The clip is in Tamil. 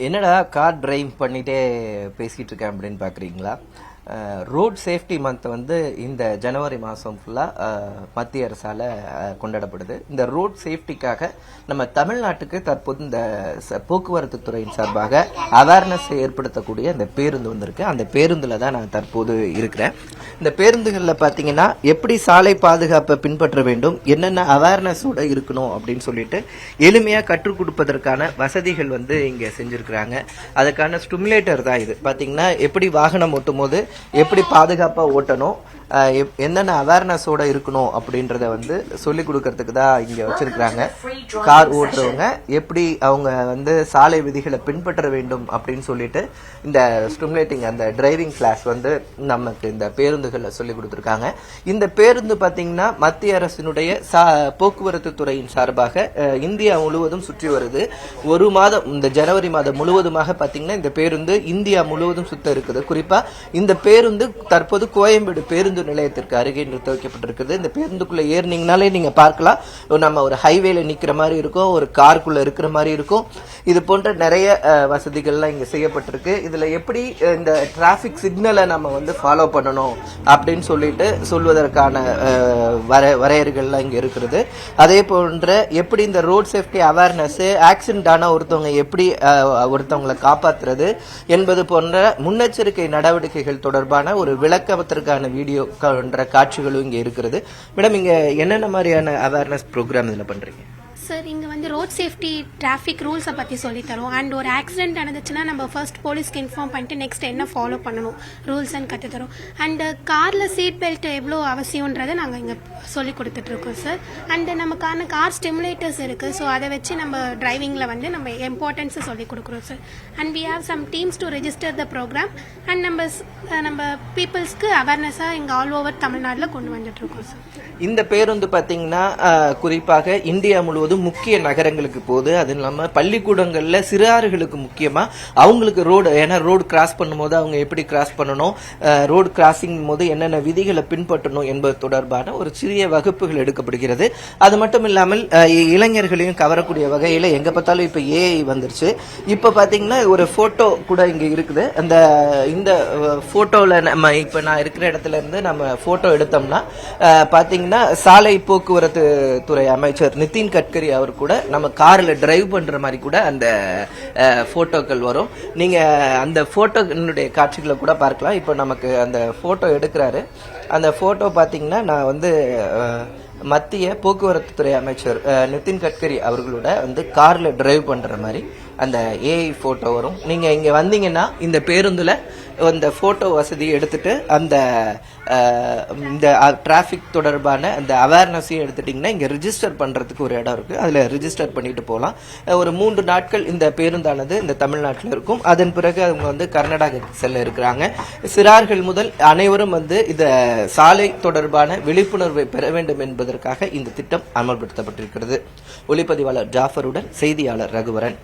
என்னடா கார் டிரைவ் பண்ணிட்டே பேசிட்டு இருக்கேன் அப்படின்னு பாக்குறீங்களா? ரோட் சேஃப்டி மந்த் வந்து இந்த ஜனவரி மாதம் ஃபுல்லாக மத்திய அரசால் கொண்டாடப்படுது. இந்த ரோட் சேஃப்டிக்காக நம்ம தமிழ்நாட்டுக்கு தற்போது இந்த போக்குவரத்து துறையின் சார்பாக அவேர்னஸ் ஏற்படுத்தக்கூடிய இந்த பேருந்து வந்திருக்கு. அந்த பேருந்தில் தான் நான் தற்போது இருக்கிறேன். இந்த பேருந்துகளில் பார்த்தீங்கன்னா எப்படி சாலை பாதுகாப்பை பின்பற்ற வேண்டும், என்னென்ன அவேர்னஸோட இருக்கணும் அப்படின்னு சொல்லிட்டு எளிமையாக கற்றுக் கொடுப்பதற்கான வசதிகள் வந்து இங்கே செஞ்சுருக்கிறாங்க. அதுக்கான ஸ்டிமுலேட்டர் தான் இது. பார்த்தீங்கன்னா எப்படி வாகனம் ஓட்டும் போது எப்படி பாதுகாப்பா ஓட்டணும், என்னென்ன அவேர்னஸோட இருக்கணும் அப்படின்றத வந்து சொல்லிக் கொடுக்கறதுக்கு தான் இங்க வச்சிருக்கிறாங்க. கார் ஓட்டுறவங்க எப்படி அவங்க வந்து சாலை விதிகளை பின்பற்ற வேண்டும் அப்படின்னு சொல்லிட்டு இந்த ஸ்டிமுலேட்டிங் அந்த டிரைவிங் கிளாஸ் வந்து நமக்கு இந்த பேருந்துகளை சொல்லி கொடுத்துருக்காங்க. இந்த பேருந்து பாத்தீங்கன்னா மத்திய அரசினுடைய போக்குவரத்து துறையின் சார்பாக இந்தியா முழுவதும் சுற்றி வருது. ஒரு மாதம் இந்த ஜனவரி மாதம் முழுவதுமாக பாத்தீங்கன்னா இந்த பேருந்து இந்தியா முழுவதும் சுத்த இருக்குது. குறிப்பா இந்த பேருந்து தற்போது கோயம்பேடு பேருந்து நிலையத்திற்கு அருகே நிறுத்த வைக்கப்பட்டிருக்குது. இந்த பேருந்துக்குள்ள ஏறினீங்கனாலே நீங்க பார்க்கலாம், நம்ம ஒரு ஹைவேல நிக்கிற மாதிரி இருக்கும், ஒரு காருக்குள்ள இருக்கிற மாதிரி இருக்கும். இது போன்ற நிறைய வசதிகள்லாம் இங்க செய்யப்பட்டிருக்கு. இதுல எப்படி இந்த டிராபிக் சிக்னலை நம்ம வந்து ஃபாலோ பண்ணணும் அப்படின்னு சொல்லிட்டு சொல்வதற்கான வரையறைகள்லாம் இங்க இருக்கிறது. அதே போன்ற எப்படி இந்த ரோட் சேஃப்டி அவேர்னஸ், ஆக்சிடென்ட் ஆன ஒருத்தவங்க எப்படி ஒருத்தவங்களை காப்பாற்றுறது என்பது போன்ற முன்னெச்சரிக்கை நடவடிக்கைகள் தொடர்பான ஒரு விளக்கத்திற்கான வீடியோ காட்சிகளும் இங்க இருக்கிறது. மேடம், இங்க என்னென்ன மாதிரியான அவேர்னஸ் ப்ரோக்ராம் இதுல பண்றீங்க? சார், இங்கே வந்து ரோட் சேஃப்டி டிராஃபிக் ரூல்ஸை பற்றி சொல்லித்தரோம். அண்ட் ஒரு ஆக்சிடென்ட் நடந்துச்சுன்னா நம்ம ஃபர்ஸ்ட் போலீஸ்க்கு இன்ஃபார்ம் பண்ணிட்டு நெக்ஸ்ட் என்ன ஃபாலோ பண்ணணும் ரூல்ஸ் அண்ட் கற்றுத்தரோம். அண்டு காரில் சீட் பெல்ட் எவ்வளோ அவசியன்றதை நாங்கள் இங்கே சொல்லி கொடுத்துட்ருக்கோம் சார். அண்டு நமக்கான கார் ஸ்டிமுலேட்டர்ஸ் இருக்குது. ஸோ அதை வச்சு நம்ம டிரைவிங்கில் வந்து நம்ம இம்பார்ட்டன்ஸை சொல்லி கொடுக்குறோம் sir. And we have some teams to register the program. And நம்ம பீப்புள்ஸ்க்கு அவேர்னஸாக இங்கே ஆல் ஓவர் தமிழ்நாட்டில் கொண்டு வந்துட்டுருக்கோம் சார். இந்த பேருந்து பார்த்தீங்கன்னா குறிப்பாக இந்தியா முழுவதும் முக்கிய நகரங்களுக்கு போகுது. அது இல்லாம பள்ளிக்கூடங்கள்ல சிறார்களுக்கு முக்கியமா அவங்களுக்கு ரோடு, ஏன்னா ரோடு கிராஸ் பண்ணும்போது அவங்க எப்படி கிராஸ் பண்ணணும், ரோடு கிராசிங் போது என்னென்ன விதிகளை பின்பற்றணும் என்பது தொடர்பான ஒரு சிறிய வகுப்புகள் எடுக்கப்படுகிறது. அது மட்டும் இல்லாமல் இளைஞர்களையும் கவரக்கூடிய வகையில எங்க பார்த்தாலும் இப்ப ஏஐ வந்துருச்சு. இப்ப பாத்தீங்கன்னா ஒரு போட்டோ கூட இங்க இருக்குது. இந்த போட்டோல நம்ம இப்ப நான் இருக்கிற இடத்துல இருந்து நம்ம போட்டோ எடுத்தோம்னா பாத்தீங்கன்னா சாலை போக்குவரத்து துறை அமைச்சர் நிதின் கட்கரி அவர் கூட நம்ம கார்ல டிரைவ் பண்ற மாதிரி கூட அந்த போட்டோக்கள் வரும். நீங்க அந்த போட்டோனுடைய காட்சிகளை கூட பார்க்கலாம். இப்போ நமக்கு அந்த போட்டோ எடுக்கிறாரு. அந்த போட்டோ பாத்தீங்கன்னா நான் வந்து மத்திய போக்குவரத்து துறை அமைச்சர் நிதின் கட்கரி அவர்களோட வந்து கார்ல டிரைவ் பண்ற மாதிரி அந்த ஏஐ போட்டோ வரும். நீங்க இங்க வந்தீங்கன்னா இந்த பேருந்துல அந்த போட்டோ வசதியை எடுத்துட்டு அந்த இந்த டிராபிக் தொடர்பான அந்த அவேர்னஸையும் எடுத்துட்டீங்கன்னா இங்க ரிஜிஸ்டர் பண்றதுக்கு ஒரு இடம் இருக்கு. அதுல ரிஜிஸ்டர் பண்ணிட்டு போகலாம். ஒரு 3 நாட்கள் இந்த பேருந்தானது இந்த தமிழ்நாட்டில் இருக்கும். அதன் பிறகு அவங்க வந்து கர்நாடகா செல்ல இருக்கிறாங்க. சிறார்கள் முதல் அனைவரும் வந்து இந்த சாலை தொடர்பான விழிப்புணர்வை பெற வேண்டும் என்பதற்காக இந்த திட்டம் அமல்படுத்தப்பட்டிருக்கிறது. ஒளிப்பதிவாளர் ஜாஃபருடன் செய்தியாளர் ரகுவரன்.